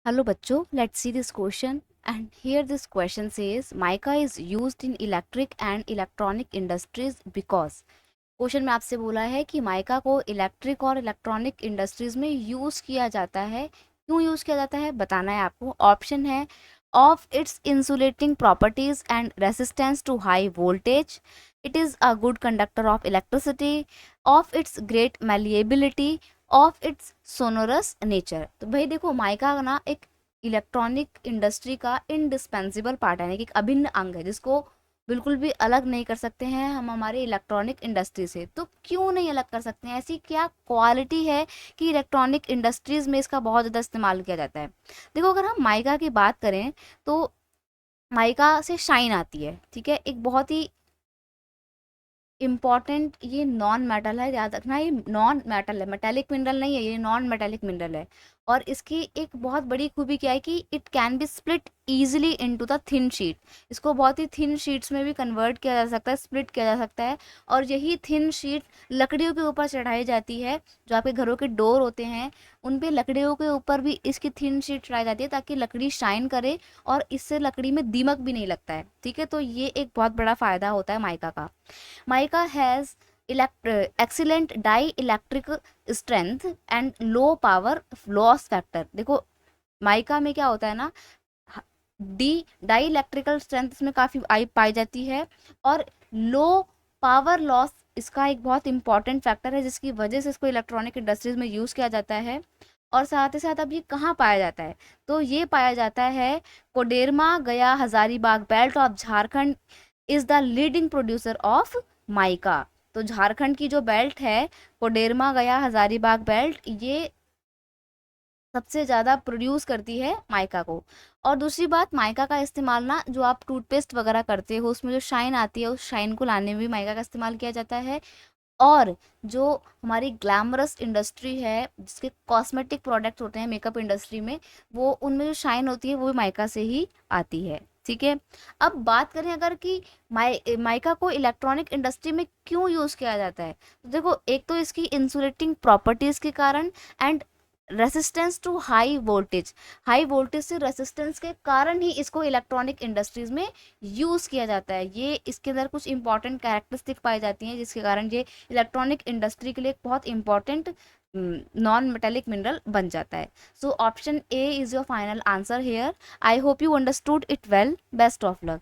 Hello बच्चों, let's see this question. And here this question says mica is used in electric and electronic industries because question में आपसे बोला है कि mica को इलेक्ट्रिक और इलेक्ट्रॉनिक इंडस्ट्रीज में यूज किया जाता है। क्यों यूज किया जाता है बताना है आपको। ऑप्शन है of its insulating properties and resistance to high voltage, it is a good conductor of electricity, of its great malleability, of its sonorous nature. तो भाई देखो माइका ना एक इलेक्ट्रॉनिक इंडस्ट्री का इंडिस्पेंसिबल पार्ट है, यानी कि एक अभिन्न अंग है जिसको बिल्कुल भी अलग नहीं कर सकते हैं हम हमारे इलेक्ट्रॉनिक इंडस्ट्री से। तो क्यों नहीं अलग कर सकते हैं, ऐसी क्या क्वालिटी है कि इलेक्ट्रॉनिक इंडस्ट्रीज में इसका बहुत ज़्यादा इस्तेमाल किया जाता है। देखो अगर हम माइका की बात करें तो माइका से शाइन आती है, ठीक है। एक बहुत ही इम्पॉर्टेंट ये नॉन मेटल है, याद रखना ये नॉन मेटल है, मेटेलिक मिनरल नहीं है, ये नॉन मेटेलिक मिनरल है। और इसकी एक बहुत बड़ी खूबी क्या है कि it can be split easily into the thin sheet. इसको बहुत ही थिन शीट्स में भी कन्वर्ट किया जा सकता है, स्प्लिट किया जा सकता है। और यही थिन शीट लकड़ियों के ऊपर चढ़ाई जाती है। जो आपके घरों के डोर होते हैं उन पे लकड़ियों के ऊपर भी इसकी थिन शीट चढ़ाई जाती है ताकि लकड़ी शाइन करे और इससे लकड़ी में दीमक भी नहीं लगता है, ठीक है। तो ये एक बहुत बड़ा फायदा होता है माइका का। Mica has excellent dielectric strength and low power loss factor। देखो माइका में क्या होता है ना, डी डाई इलेक्ट्रिकल स्ट्रेंथ इसमें काफ़ी आई पाई जाती है और लो पावर लॉस इसका एक बहुत इंपॉर्टेंट फैक्टर है जिसकी वजह से इसको इलेक्ट्रॉनिक इंडस्ट्रीज में यूज़ किया जाता है। और साथ ही साथ अब ये कहाँ पाया जाता है, तो ये पाया जाता है कोडेरमा गया Hazaribagh belt of Jharkhand is the leading producer of mica. तो झारखंड की जो बेल्ट है कोडेरमा गया हजारीबाग बेल्ट, ये सबसे ज़्यादा प्रोड्यूस करती है माइका को। और दूसरी बात, माइका का इस्तेमाल ना जो आप टूथपेस्ट वगैरह करते हो उसमें जो शाइन आती है उस शाइन को लाने में भी माइका का इस्तेमाल किया जाता है। और जो हमारी ग्लैमरस इंडस्ट्री है जिसके कॉस्मेटिक प्रोडक्ट होते हैं मेकअप इंडस्ट्री में, वो उनमें जो शाइन होती है वो भी माइका से ही आती है, ठीक है। अब बात करें अगर कि माइका को इलेक्ट्रॉनिक इंडस्ट्री में क्यों यूज़ किया जाता है, तो देखो एक तो इसकी इंसुलेटिंग प्रॉपर्टीज़ के कारण and resistance to high voltage से रेसिस्टेंस के कारण ही इसको इलेक्ट्रॉनिक इंडस्ट्रीज में यूज़ किया जाता है। ये इसके अंदर कुछ इंपॉर्टेंट कैरेक्टरिस्टिक पाई जाती हैं जिसके कारण ये इलेक्ट्रॉनिक इंडस्ट्री के लिए एक बहुत इंपॉर्टेंट नॉन मेटेलिक मिनरल बन जाता है। So option A is your final answer here. I hope you understood it well. Best of luck.